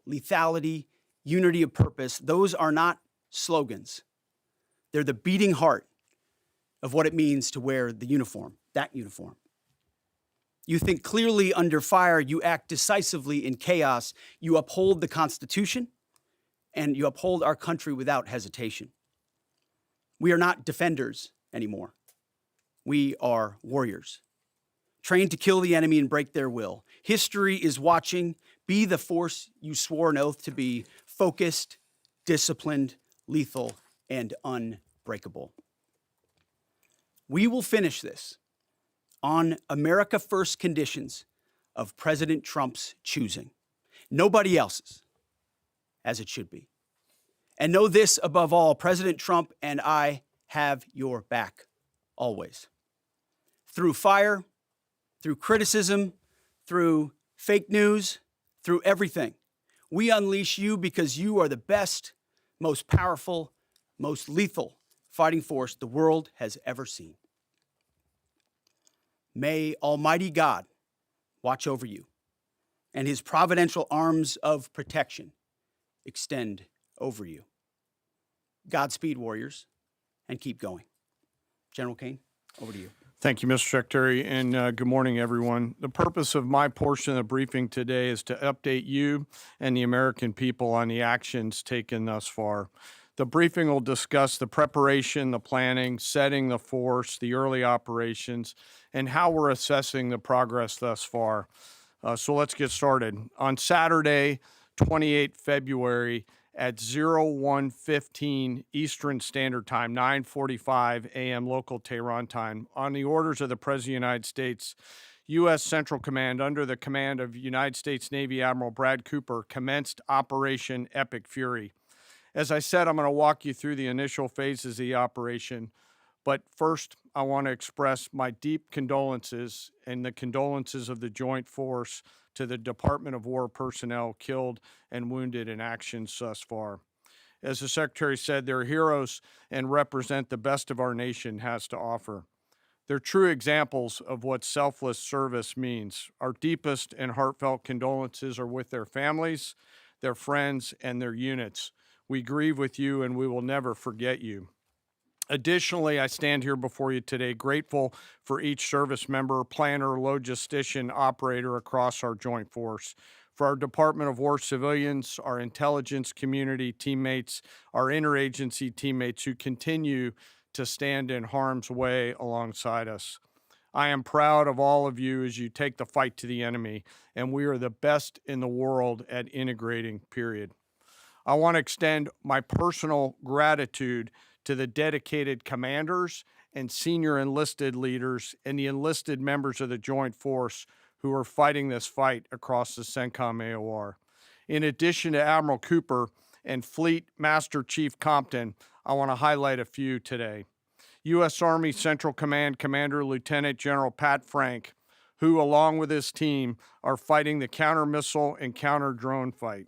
lethality, unity of purpose, those are not slogans. They're the beating heart of what it means to wear the uniform, that uniform. You think clearly under fire, you act decisively in chaos, you uphold the Constitution, and you uphold our country without hesitation. We are not defenders anymore. We are warriors, trained to kill the enemy and break their will. History is watching. Be the force you swore an oath to be: focused, disciplined, lethal, and unbreakable. We will finish this on America First conditions of President Trump's choosing, nobody else's, as it should be. And know this above all: President Trump and I have your back, always. Through fire, through criticism, through fake news, through everything. We unleash you because you are the best, most powerful, most lethal fighting force the world has ever seen. May Almighty God watch over you and his providential arms of protection extend over you. Godspeed, warriors, and keep going. General Kane, over to you. Thank you, Mr. Secretary, and good morning, everyone. The purpose of my portion of the briefing today is to update you and the American people on the actions taken thus far. The briefing will discuss the preparation, the planning, setting the force, the early operations, and how we're assessing the progress thus far. So let's get started. On Saturday, 28 February, at 01:15 Eastern Standard Time, 9:45 a.m. local Tehran time, on the orders of the President of the United States, U.S. Central Command, under the command of United States Navy Admiral Brad Cooper, commenced Operation Epic Fury. As I said, I'm going to walk you through the initial phases of the operation, but first, I want to express my deep condolences and the condolences of the Joint Force to the Department of War personnel killed and wounded in actions thus far. As the Secretary said, they're heroes and represent the best of our nation has to offer. They're true examples of what selfless service means. Our deepest and heartfelt condolences are with their families, their friends, and their units. We grieve with you, and we will never forget you. Additionally, I stand here before you today grateful for each service member, planner, logistician, operator across our joint force, for our Department of War civilians, our intelligence community teammates, our interagency teammates who continue to stand in harm's way alongside us. I am proud of all of you as you take the fight to the enemy, and we are the best in the world at integrating, period. I want to extend my personal gratitude to the dedicated commanders and senior enlisted leaders and the enlisted members of the Joint Force who are fighting this fight across the CENTCOM AOR. In addition to Admiral Cooper and Fleet Master Chief Compton, I want to highlight a few today. U.S. Army Central Command Commander Lieutenant General Pat Frank, who, along with his team, are fighting the counter-missile and counter-drone fight.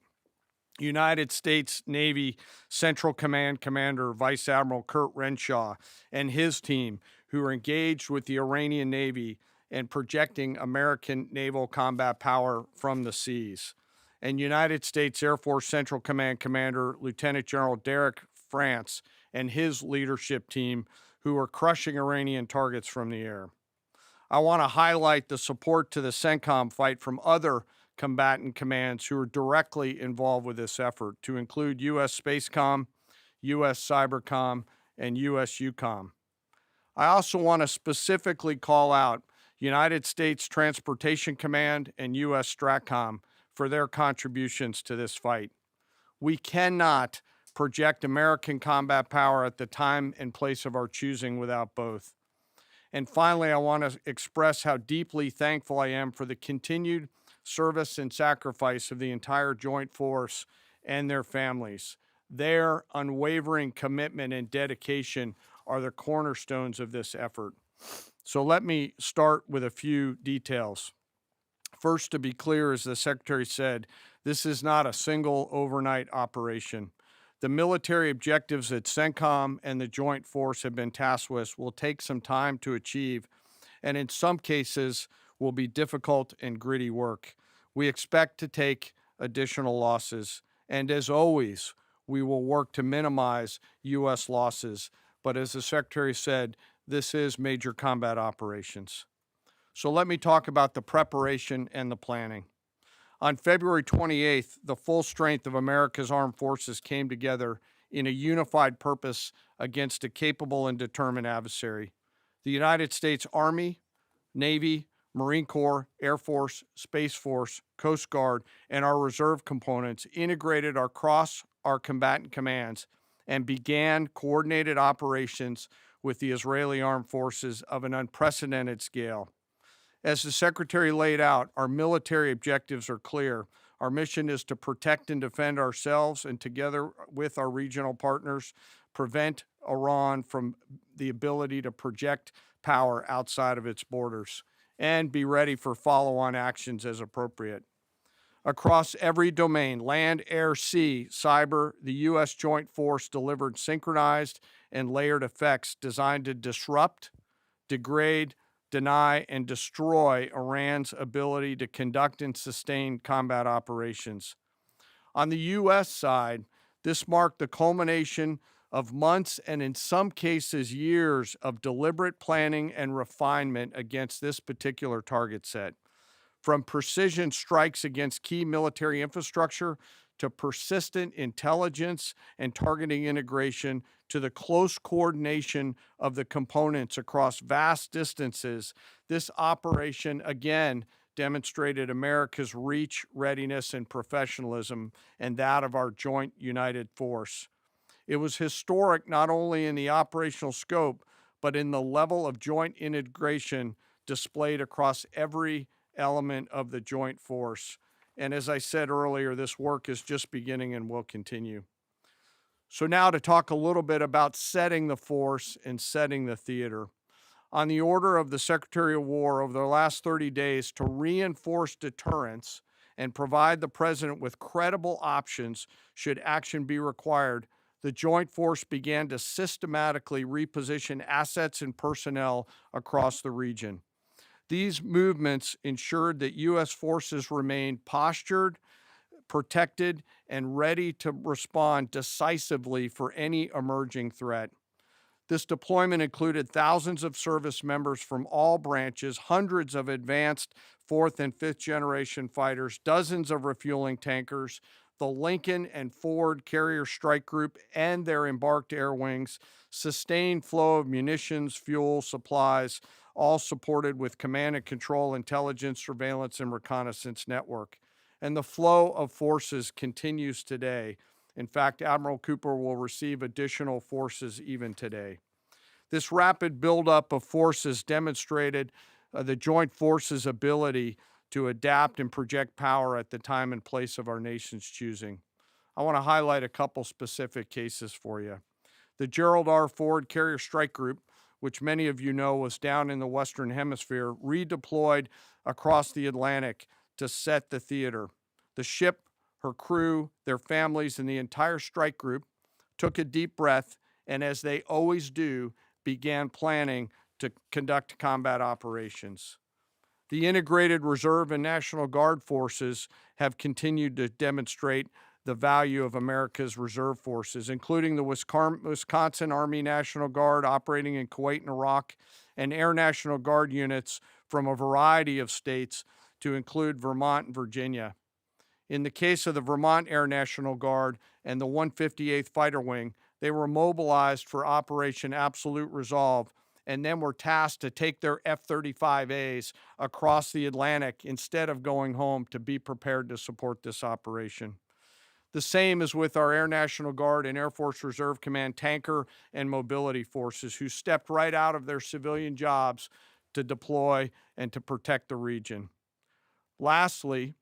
United States Navy Central Command Commander Vice Admiral Kurt Renshaw and his team, who are engaged with the Iranian Navy and projecting American naval combat power from the seas. And United States Air Force Central Command Commander Lieutenant General Derek France and his leadership team, who are crushing Iranian targets from the air. I want to highlight the support to the CENTCOM fight from other combatant commands who are directly involved with this effort, to include U.S. Spacecom, U.S. Cybercom, and U.S. UCOM. I also want to specifically call out United States Transportation Command and U.S. STRATCOM for their contributions to this fight. We cannot project American combat power at the time and place of our choosing without both. And finally, I want to express how deeply thankful I am for the continued service and sacrifice of the entire Joint Force and their families. Their unwavering commitment and dedication are the cornerstones of this effort. So let me start with a few details. First, to be clear, as the Secretary said, this is not a single overnight operation. The military objectives that CENTCOM and the Joint Force have been tasked with will take some time to achieve, and in some cases will be difficult and gritty work. We expect to take additional losses. And as always, we will work to minimize U.S. losses. But as the Secretary said, this is major combat operations. So let me talk about the preparation and the planning. On February 28th, the full strength of America's armed forces came together in a unified purpose against a capable and determined adversary. The United States Army, Navy, Marine Corps, Air Force, Space Force, Coast Guard, and our reserve components integrated across our combatant commands and began coordinated operations with the Israeli armed forces of an unprecedented scale. As the Secretary laid out, our military objectives are clear. Our mission is to protect and defend ourselves and, together with our regional partners, prevent Iran from the ability to project power outside of its borders and be ready for follow-on actions as appropriate. Across every domain, land, air, sea, cyber, the U.S. Joint Force delivered synchronized and layered effects designed to disrupt, degrade, deny, and destroy Iran's ability to conduct and sustain combat operations. On the U.S. side, this marked the culmination of months and in some cases years of deliberate planning and refinement against this particular target set. From precision strikes against key military infrastructure to persistent intelligence and targeting integration to the close coordination of the components across vast distances, this operation again demonstrated America's reach, readiness, and professionalism, and that of our joint united force. It was historic not only in the operational scope, but in the level of joint integration displayed across every element of the joint force. And as I said earlier, this work is just beginning and will continue. So now to talk a little bit about setting the force and setting the theater. On the order of the Secretary of War over the last 30 days to reinforce deterrence and provide the President with credible options should action be required, the Joint Force began to systematically reposition assets and personnel across the region. These movements ensured that U.S. forces remained postured, protected, and ready to respond decisively for any emerging threat. This deployment included thousands of service members from all branches, hundreds of advanced fourth and fifth generation fighters, dozens of refueling tankers, the Lincoln and Ford Carrier Strike Group and their embarked air wings, sustained flow of munitions, fuel, supplies, all supported with command and control, intelligence, surveillance, and reconnaissance network. And the flow of forces continues today. In fact, Admiral Cooper will receive additional forces even today. This rapid buildup of forces demonstrated the Joint Forces' ability to adapt and project power at the time and place of our nation's choosing. I want to highlight a couple specific cases for you. The Gerald R. Ford Carrier Strike Group, which many of you know was down in the Western Hemisphere, redeployed across the Atlantic to set the theater. The ship, her crew, their families, and the entire strike group took a deep breath and, as they always do, began planning to conduct combat operations. The integrated Reserve and National Guard forces have continued to demonstrate the value of America's reserve forces, including the Wisconsin Army National Guard operating in Kuwait and Iraq, and Air National Guard units from a variety of states to include Vermont and Virginia. In the case of the Vermont Air National Guard and the 158th Fighter Wing, they were mobilized for Operation Absolute Resolve and then were tasked to take their F-35As across the Atlantic instead of going home to be prepared to support this operation. The same is with our Air National Guard and Air Force Reserve Command tanker and mobility forces, who stepped right out of their civilian jobs to deploy and to protect the region. Lastly,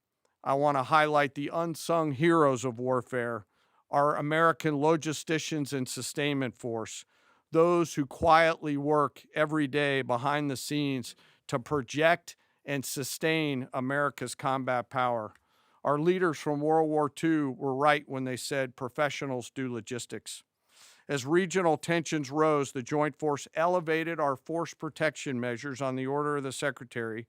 I want to highlight the unsung heroes of warfare, our American logisticians and sustainment force, those who quietly work every day behind the scenes to project and sustain America's combat power. Our leaders from World War II were right when they said professionals do logistics. As regional tensions rose, the Joint Force elevated our force protection measures on the order of the Secretary,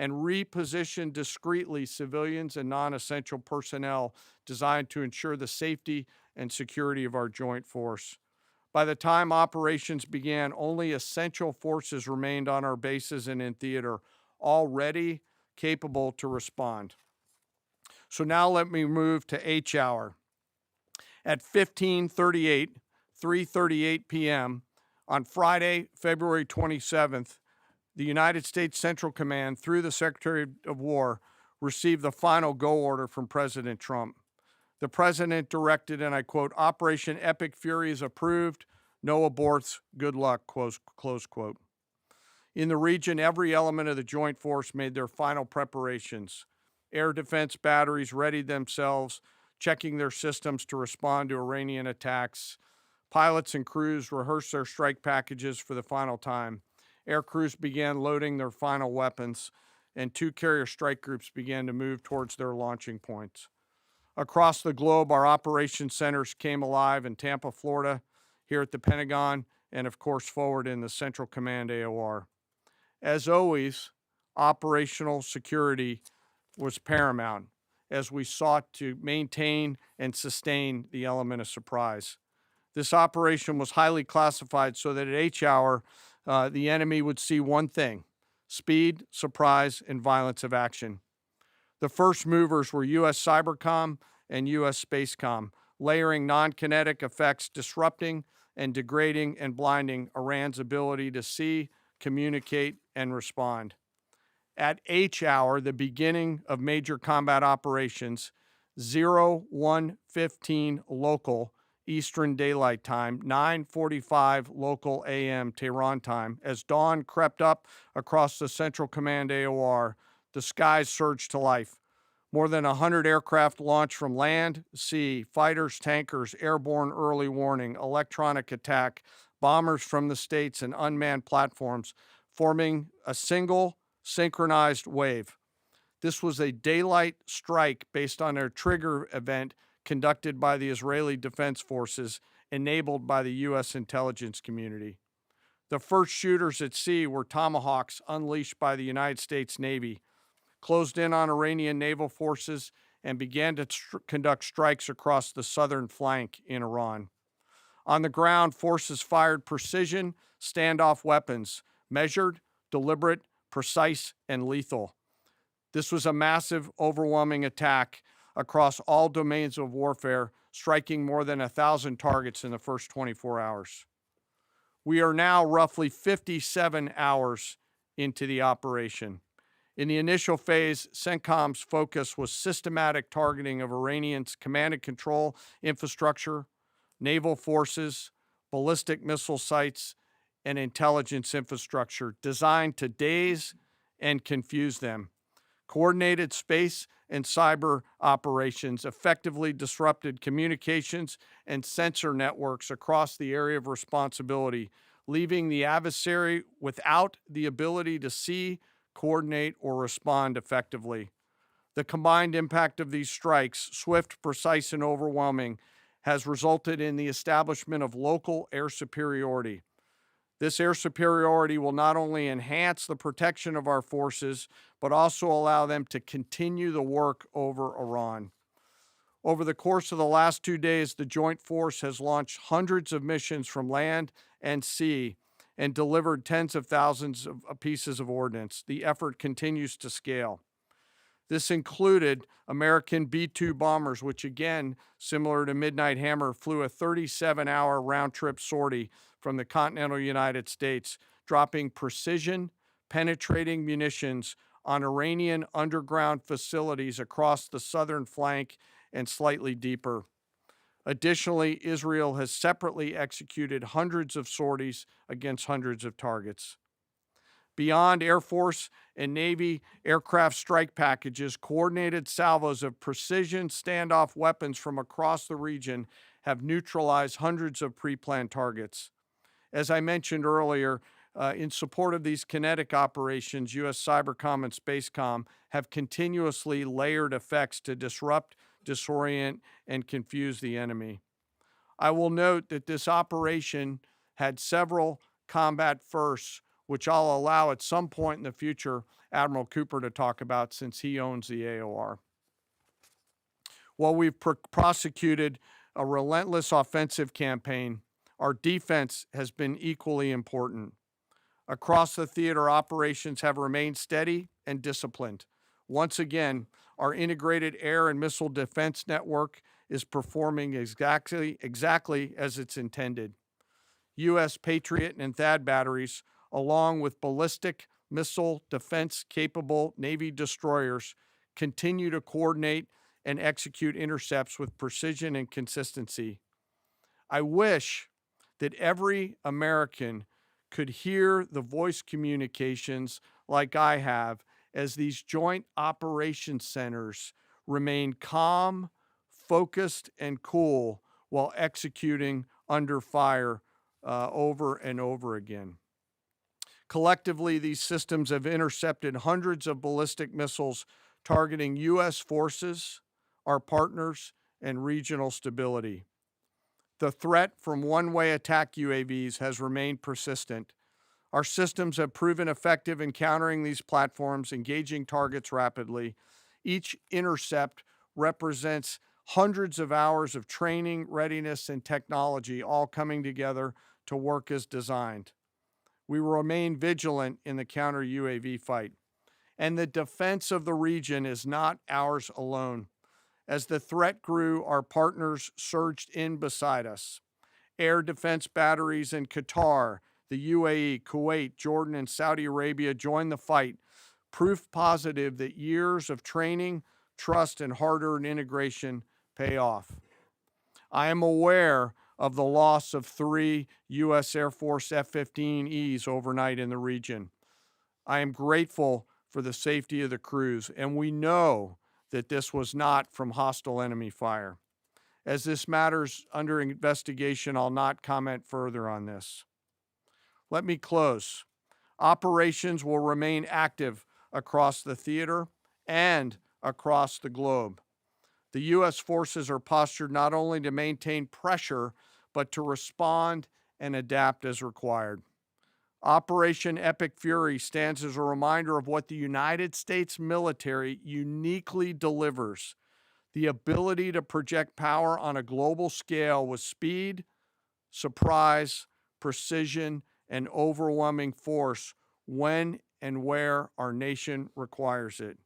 and repositioned discreetly civilians and non-essential personnel designed to ensure the safety and security of our joint force. By the time operations began, only essential forces remained on our bases and in theater, all ready, capable to respond. So now let me move to H hour. At 3:38 p.m. on Friday, February 27th, the United States Central Command, through the Secretary of War, received the final go order from President Trump. The president directed, and I quote, "Operation Epic Fury is approved. No aborts. Good luck," close quote. In the region, every element of the joint force made their final preparations. Air defense batteries readied themselves, checking their systems to respond to Iranian attacks. Pilots and crews rehearsed their strike packages for the final time. Air crews began loading their final weapons, and 2 carrier strike groups began to move towards their launching points. Across the globe, our operations centers came alive in Tampa, Florida, here at the Pentagon, and of course forward in the Central Command AOR. As always, operational security was paramount as we sought to maintain and sustain the element of surprise. This operation was highly classified so that at H hour, the enemy would see one thing: speed, surprise, and violence of action. The first movers were U.S. Cybercom and U.S. Spacecom, layering non-kinetic effects, disrupting and degrading and blinding Iran's ability to see, communicate, and respond. At H hour, the beginning of major combat operations, 01:15 local Eastern Daylight Time, 9:45 local AM Tehran time, as dawn crept up across the Central Command AOR, the skies surged to life. More than 100 aircraft launched from land, sea, fighters, tankers, airborne early warning, electronic attack, bombers from the States, and unmanned platforms, forming a single synchronized wave. This was a daylight strike based on a trigger event conducted by the Israeli Defense Forces, enabled by the U.S. intelligence community. The first shooters at sea were Tomahawks unleashed by the United States Navy, closed in on Iranian naval forces, and began to conduct strikes across the southern flank in Iran. On the ground, forces fired precision standoff weapons, measured, deliberate, precise, and lethal. This was a massive, overwhelming attack across all domains of warfare, striking more than 1,000 targets in the first 24 hours. We are now roughly 57 hours into the operation. In the initial phase, CENTCOM's focus was systematic targeting of Iranians' command and control infrastructure, naval forces, ballistic missile sites, and intelligence infrastructure designed to daze and confuse them. Coordinated space and cyber operations effectively disrupted communications and sensor networks across the area of responsibility, leaving the adversary without the ability to see, coordinate, or respond effectively. The combined impact of these strikes, swift, precise, and overwhelming, has resulted in the establishment of local air superiority. This air superiority will not only enhance the protection of our forces, but also allow them to continue the work over Iran. Over the course of the last 2 days, the Joint Force has launched hundreds of missions from land and sea and delivered tens of thousands of pieces of ordnance. The effort continues to scale. This included American B-2 bombers, which again, similar to Midnight Hammer, flew a 37-hour round-trip sortie from the continental United States, dropping precision, penetrating munitions on Iranian underground facilities across the southern flank and slightly deeper. Additionally, Israel has separately executed hundreds of sorties against hundreds of targets. Beyond Air Force and Navy aircraft strike packages, coordinated salvos of precision standoff weapons from across the region have neutralized hundreds of pre-planned targets. As I mentioned earlier, in support of these kinetic operations, U.S. Cybercom and Spacecom have continuously layered effects to disrupt, disorient, and confuse the enemy. I will note that this operation had several combat firsts which I'll allow at some point in the future Admiral Cooper to talk about since he owns the AOR. While we've prosecuted a relentless offensive campaign, our defense has been equally important. Across the theater, operations have remained steady and disciplined. Once again, our integrated air and missile defense network is performing exactly as it's intended. U.S. Patriot and THAAD batteries, along with ballistic missile defense-capable Navy destroyers, continue to coordinate and execute intercepts with precision and consistency. I wish that every American could hear the voice communications like I have as these joint operations centers remain calm, focused, and cool while executing under fire over and over again. Collectively, these systems have intercepted hundreds of ballistic missiles targeting U.S. forces, our partners, and regional stability. The threat from one-way attack UAVs has remained persistent. Our systems have proven effective in countering these platforms, engaging targets rapidly. Each intercept represents hundreds of hours of training, readiness, and technology all coming together to work as designed. We will remain vigilant in the counter UAV fight. And the defense of the region is not ours alone. As the threat grew, our partners surged in beside us. Air defense batteries in Qatar, the UAE, Kuwait, Jordan, and Saudi Arabia joined the fight, proof positive that years of training, trust, and hard-earned integration pay off. I am aware of the loss of 3 U.S. Air Force F-15Es overnight in the region. I am grateful for the safety of the crews, and we know that this was not from hostile enemy fire. As this matter's under investigation, I'll not comment further on this. Let me close. Operations will remain active across the theater and across the globe. The U.S. forces are postured not only to maintain pressure, but to respond and adapt as required. Operation Epic Fury stands as a reminder of what the United States military uniquely delivers: the ability to project power on a global scale with speed, surprise, precision, and overwhelming force when and where our nation requires it.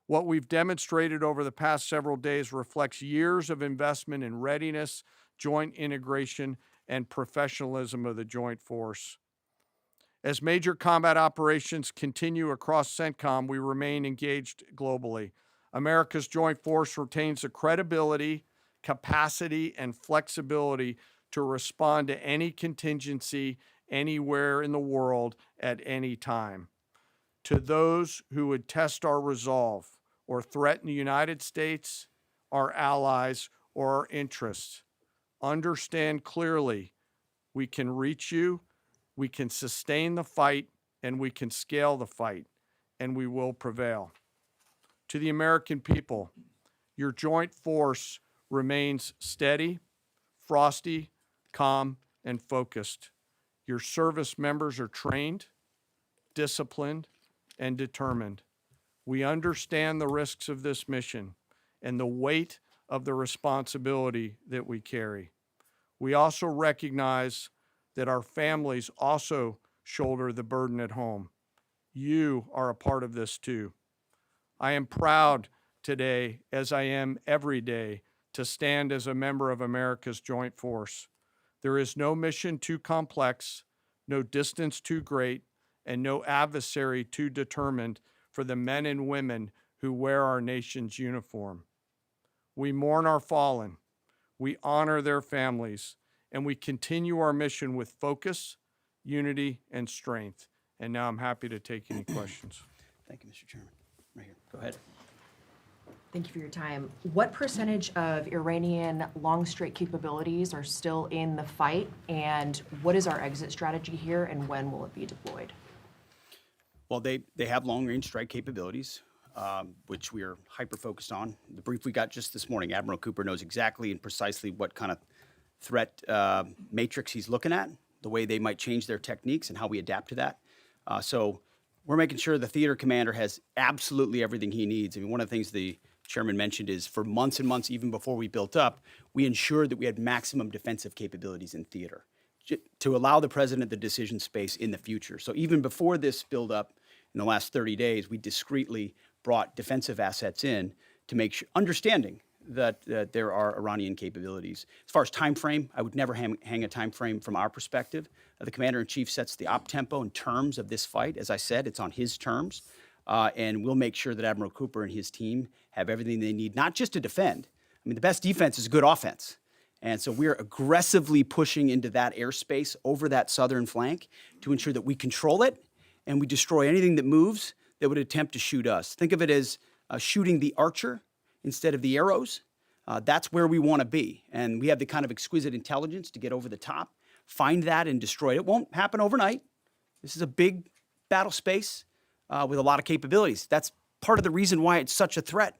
What we've demonstrated over the past several days reflects years of investment in readiness, joint integration, and professionalism of the joint force. As major combat operations continue across CENTCOM, we remain engaged globally. America's joint force retains the credibility, capacity, and flexibility to respond to any contingency anywhere in the world at any time. To those who would test our resolve or threaten the United States, our allies, or our interests, understand clearly we can reach you, we can sustain the fight, and we can scale the fight, and we will prevail. To the American people, your joint force remains steady, frosty, calm, and focused. Your service members are trained, disciplined, and determined. We understand the risks of this mission and the weight of the responsibility that we carry. We also recognize that our families also shoulder the burden at home. You are a part of this too. I am proud today, as I am every day, to stand as a member of America's joint force. There is no mission too complex, no distance too great, and no adversary too determined for the men and women who wear our nation's uniform. We mourn our fallen, we honor their families, and we continue our mission with focus, unity, and strength. And now I'm happy to take any questions. Thank you, Mr. Chairman. Right here. Go ahead. Thank you for your time. What percentage of Iranian long-strike capabilities are still in the fight, and what is our exit strategy here, and when will it be deployed? Well, they have long-range strike capabilities, which we are hyper-focused on. The brief we got just this morning, Admiral Cooper knows exactly and precisely what kind of threat matrix he's looking at, the way they might change their techniques and how we adapt to that. So we're making sure the theater commander has absolutely everything he needs. I mean, one of the things the chairman mentioned is for months and months, even before we built up, we ensured that we had maximum defensive capabilities in theater to allow the president the decision space in the future. So even before this buildup in the last 30 days, we discreetly brought defensive assets in to make sure, understanding that there are Iranian capabilities. As far as time frame, I would never hang a time frame from our perspective. The commander-in-chief sets the op tempo and terms of this fight. As I said, it's on his terms. And we'll make sure that Admiral Cooper and his team have everything they need, not just to defend. I mean, the best defense is good offense. And so we're aggressively pushing into that airspace over that southern flank to ensure that we control it and we destroy anything that moves that would attempt to shoot us. Think of it as shooting the archer instead of the arrows. That's where we want to be. And we have the kind of exquisite intelligence to get over the top, find that and destroy it. It won't happen overnight. This is a big battle space with a lot of capabilities. That's part of the reason why it's such a threat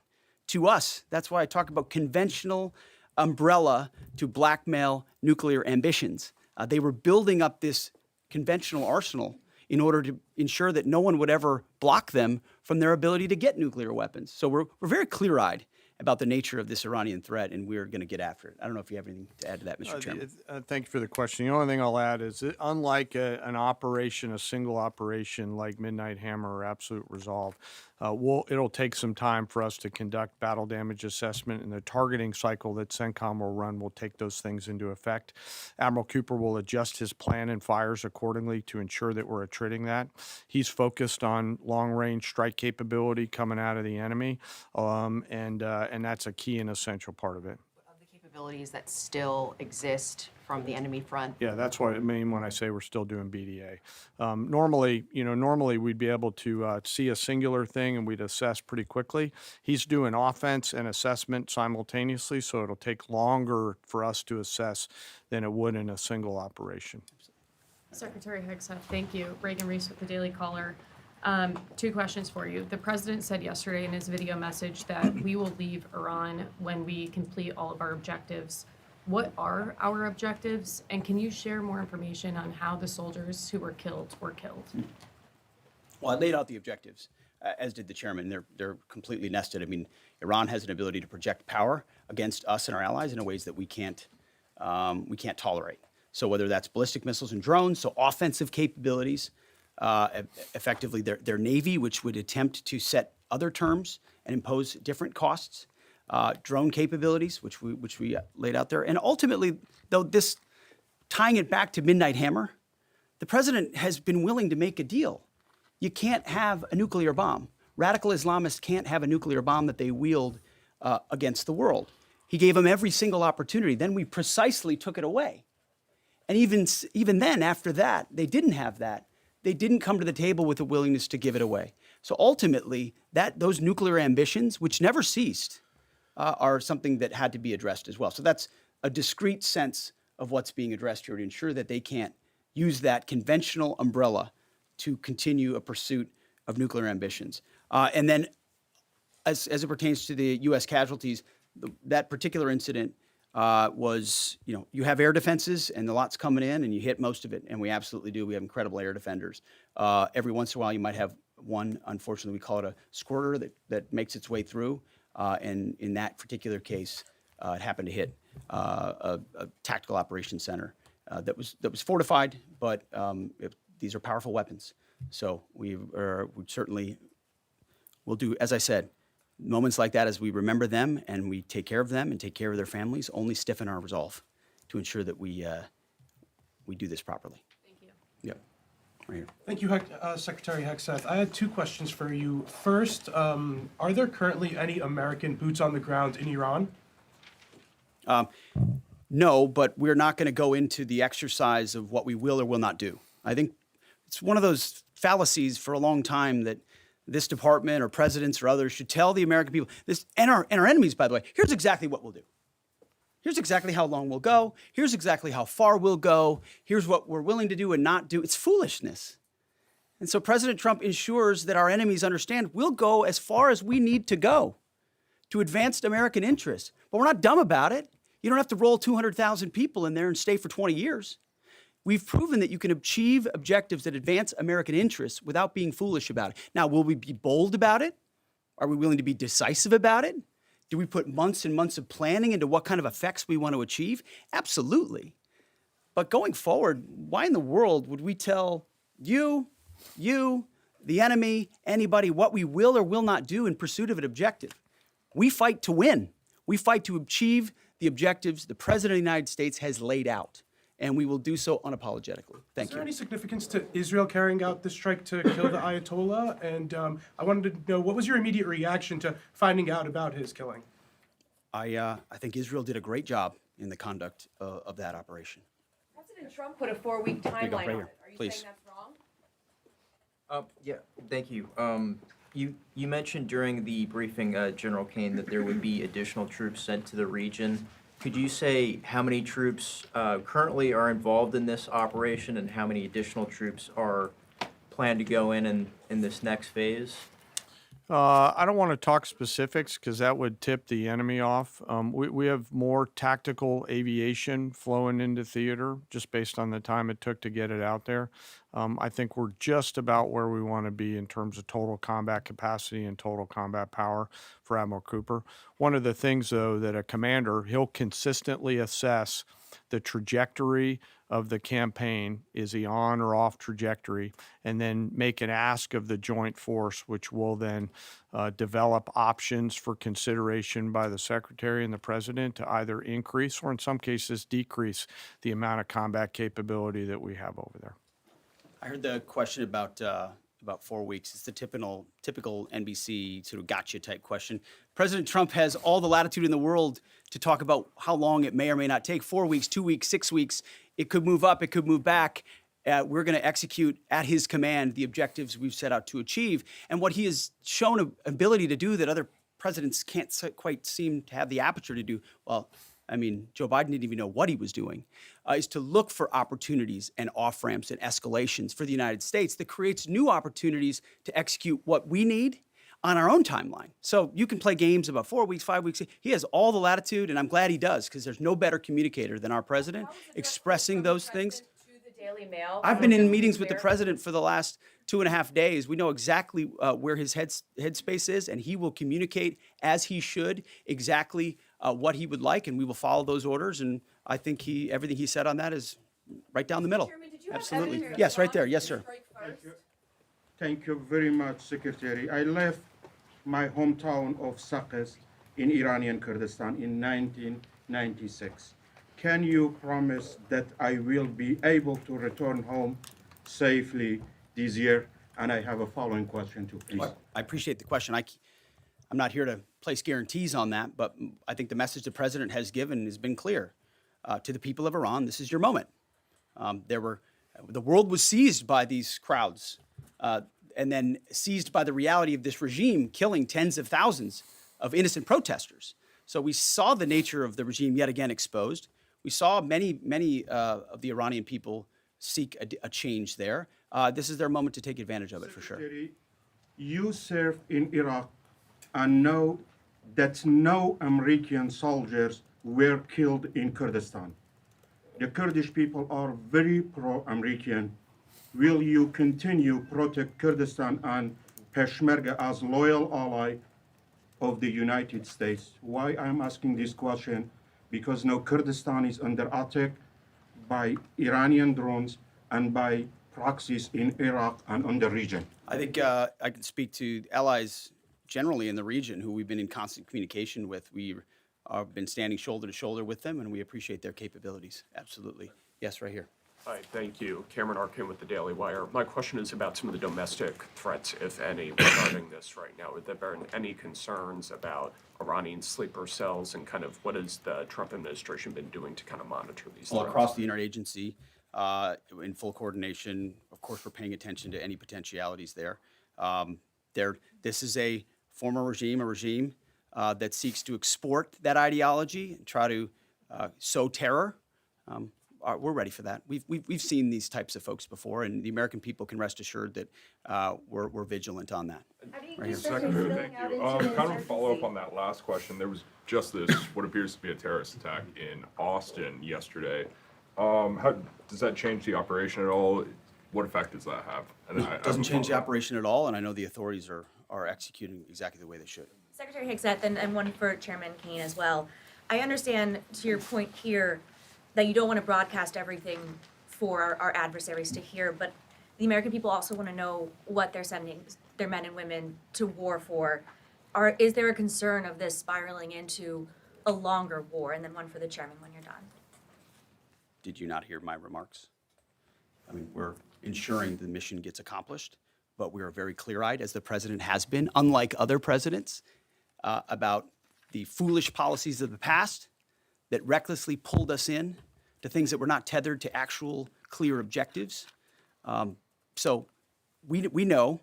to us. That's why I talk about conventional umbrella to blackmail nuclear ambitions. They were building up this conventional arsenal in order to ensure that no one would ever block them from their ability to get nuclear weapons. So we're very clear-eyed about the nature of this Iranian threat, and we're going to get after it. I don't know if you have anything to add to that, Mr. Chairman. Thank you for the question. The only thing I'll add is that unlike an operation, a single operation like Midnight Hammer or Absolute Resolve, it'll take some time for us to conduct battle damage assessment, and the targeting cycle that CENTCOM will run will take those things into effect. Admiral Cooper will adjust his plan and fires accordingly to ensure that we're attriting that. He's focused on long-range strike capability coming out of the enemy, and that's a key and essential part of it. Of the capabilities that still exist from the enemy front. Yeah, that's what I mean when I say we're still doing BDA. Normally we'd be able to see a singular thing and we'd assess pretty quickly. He's doing offense and assessment simultaneously, so it'll take longer for us to assess than it would in a single operation. Secretary Hegseth, thank you. Reagan Reese with the Daily Caller. 2 questions for you. The president said yesterday in his video message that we will leave Iran when we complete all of our objectives. What are our objectives? And can you share more information on how the soldiers who were killed were killed? Well, I laid out the objectives, as did the chairman. They're completely nested. I mean, Iran has an ability to project power against us and our allies in ways that we can't tolerate. So whether that's ballistic missiles and drones, so offensive capabilities, effectively their Navy, which would attempt to set other terms and impose different costs, drone capabilities, which we laid out there. And ultimately, though, this tying it back to Midnight Hammer, the president has been willing to make a deal. You can't have a nuclear bomb. Radical Islamists can't have a nuclear bomb that they wield against the world. He gave them every single opportunity. Then we precisely took it away. And even then, after that, they didn't have that. They didn't come to the table with a willingness to give it away. So ultimately, those nuclear ambitions, which never ceased, are something that had to be addressed as well. So that's a discrete sense of what's being addressed here to ensure that they can't use that conventional umbrella to continue a pursuit of nuclear ambitions. And then as it pertains to the U.S. casualties, that particular incident was, you have air defenses and the lot's coming in and you hit most of it, and we absolutely do. We have incredible air defenders. Every once in a while you might have one, unfortunately we call it a squirter that makes its way through, and in that particular case it happened to hit a tactical operations center that was fortified, but these are powerful weapons. So we certainly will do, as I said, moments like that, as we remember them and we take care of them and take care of their families, only stiffen our resolve to ensure that we do this properly. Thank you. Yep, right here. Thank you, Secretary Hegseth. I had 2 questions for you. First, are there currently any American boots on the ground in Iran? No, but we're not going to go into the exercise of what we will or will not do. I think it's one of those fallacies for a long time that this department or presidents or others should tell the American people this, and our enemies, by the way, here's exactly what we'll do. Here's exactly how long we'll go. Here's exactly how far we'll go. Here's what we're willing to do and not do. It's foolishness. And so President Trump ensures that our enemies understand we'll go as far as we need to go to advance American interests. But we're not dumb about it. You don't have to roll 200,000 people in there and stay for 20 years. We've proven that you can achieve objectives that advance American interests without being foolish about it. Now, will we be bold about it? Are we willing to be decisive about it? Do we put months and months of planning into what kind of effects we want to achieve? Absolutely. But going forward, why in the world would we tell you, the enemy, anybody, what we will or will not do in pursuit of an objective? We fight to win. We fight to achieve the objectives the President of the United States has laid out, and we will do so unapologetically. Thank Is there you. any significance to Israel carrying out this strike to kill the Ayatollah? And I wanted to know, what was your immediate reaction to finding out about his killing? I think Israel did a great job in the conduct of that operation. President Trump put a 4-week you go, timeline right on here, it. Are you please. saying that's wrong? Yeah, thank you. You mentioned during the briefing, General Kane, that there would be additional troops sent to the region. Could you say how many troops currently are involved in this operation and how many additional troops are planned to go in this next phase? I don't want to talk specifics because that would tip the enemy off. We have more tactical aviation flowing into theater just based on the time it took to get it out there. I think we're just about where we want to be in terms of total combat capacity and total combat power for Admiral Cooper. One of the things, though, that a commander, he'll consistently assess the trajectory of the campaign. Is he on or off trajectory? And then make an ask of the joint force, which will then develop options for consideration by the Secretary and the President to either increase or in some cases decrease the amount of combat capability that we have over there. I heard the question about 4 weeks. It's the typical NBC sort of gotcha type question. President Trump has all the latitude in the world to talk about how long it may or may not take. 4 weeks, 2 weeks, 6 weeks. It could move up. It could move back. We're going to execute at his command the objectives we've set out to achieve. And what he has shown an ability to do that other presidents can't quite seem to have the aperture to do, well, I mean, Joe Biden didn't even know what he was doing, is to look for opportunities and off-ramps and escalations for the United States that creates new opportunities to execute what we need on our own timeline. So you can play games about 4 weeks, 5 weeks. He has all the latitude, and I'm glad he does, because there's no better communicator than our president expressing those things. To the Daily Mail. I've been in meetings with the president for the last 2.5 days. We know exactly where his headspace is, and he will communicate as he should exactly what he would like, and we will follow those orders. And I think everything he said on that is right down the middle. Chairman, did you have Absolutely. evidence Yes, right there. to Yes, sir. strike first? Thank you very much, Secretary. I left my hometown of Sakis in Iranian Kurdistan in 1996. Can you promise that I will be able to return home safely this year? And I have a following question too, please. I appreciate the question. I'm not here to place guarantees on that, but I think the message the president has given has been clear to the people of Iran. This is your moment. The world was seized by these crowds, and then seized by the reality of this regime killing tens of thousands of innocent protesters. So we saw the nature of the regime yet again exposed. We saw many of the Iranian people seek a change there. This is their moment to take advantage of it, for sure. Secretary, you served in Iraq and know that no American soldiers were killed in Kurdistan. The Kurdish people are very pro-American. Will you continue protect Kurdistan and Peshmerga as loyal ally of the United States? Why I'm asking this question? Because now Kurdistan is under attack by Iranian drones and by proxies in Iraq and on the region. I think I can speak to allies generally in the region who we've been in constant communication with. We have been standing shoulder to shoulder with them, and we appreciate their capabilities. Absolutely. Yes, right here. Hi, thank you. Cameron Arkin with the Daily Wire. My question is about some of the domestic threats, if any, regarding this right now. Would there been any concerns about Iranian sleeper cells and kind of what has the Trump administration been doing to kind of monitor these All threats? across the interagency, in full coordination. Of course, we're paying attention to any potentialities there. This is a former regime, that seeks to export that ideology and try to sow terror. We're ready for that. We've seen these types of folks before, and the American people can rest assured that we're vigilant on that. Secretary, thank you. Kind of a follow-up on that last question. There was just this, what appears to be a terrorist attack in Austin yesterday. How does that change the operation at all? What effect does that have? And then I have Doesn't a change the follow-up. operation at all, and I know the authorities are executing exactly the way they should. Secretary Hickseth, and one for Chairman Kane as well. I understand, to your point here, that you don't want to broadcast everything for our adversaries to hear, but the American people also want to know what they're sending their men and women to war for. Is there a concern of this spiraling into a longer war? And then one for the chairman when you're done. Did you not hear my remarks? I mean, we're ensuring the mission gets accomplished, but we are very clear-eyed, as the president has been, unlike other presidents, about the foolish policies of the past that recklessly pulled us in to things that were not tethered to actual clear objectives. So we know,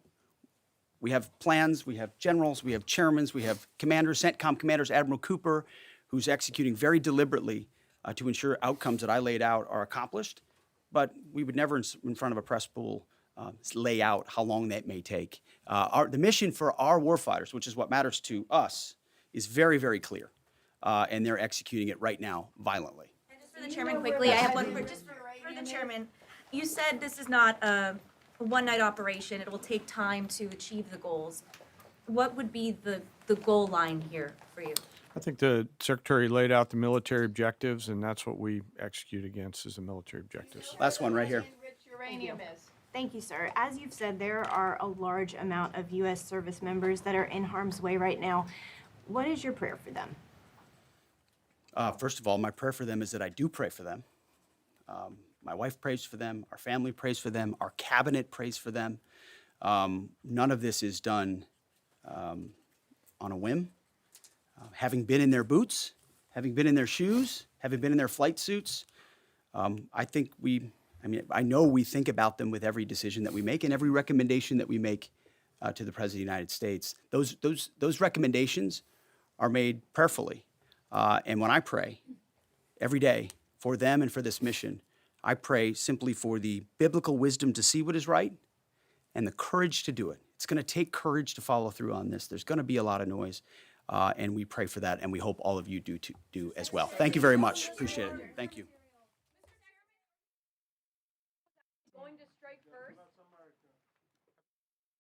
we have plans, we have generals, we have chairmen, we have commanders, CENTCOM commanders, Admiral Cooper, who's executing very deliberately to ensure outcomes that I laid out are accomplished. But we would never, in front of a press pool, lay out how long that may take. The mission for our warfighters, which is what matters to us, is very, very clear. And they're executing it right now violently. And just for the chairman quickly, I have one for the chairman. You said this is not a one-night operation. It will take time to achieve the goals. What would be the goal line here for you? I think the Secretary laid out the military objectives, and that's what we execute against is the military objectives. Last one right here. Thank you, sir. As you've said, there are a large amount of U.S. service members that are in harm's way right now. What is your prayer for them? First of all, my prayer for them is that I do pray for them. My wife prays for them. Our family prays for them. Our cabinet prays for them. None of this is done on a whim. Having been in their boots, having been in their shoes, having been in their flight suits, I know we think about them with every decision that we make and every recommendation that we make to the President of the United States. Those recommendations are made prayerfully. And when I pray every day for them and for this mission, I pray simply for the biblical wisdom to see what is right and the courage to do it. It's going to take courage to follow through on this. There's going to be a lot of noise, and we pray for that, and we hope all of you do as well. Thank you very much. Appreciate it. Thank you.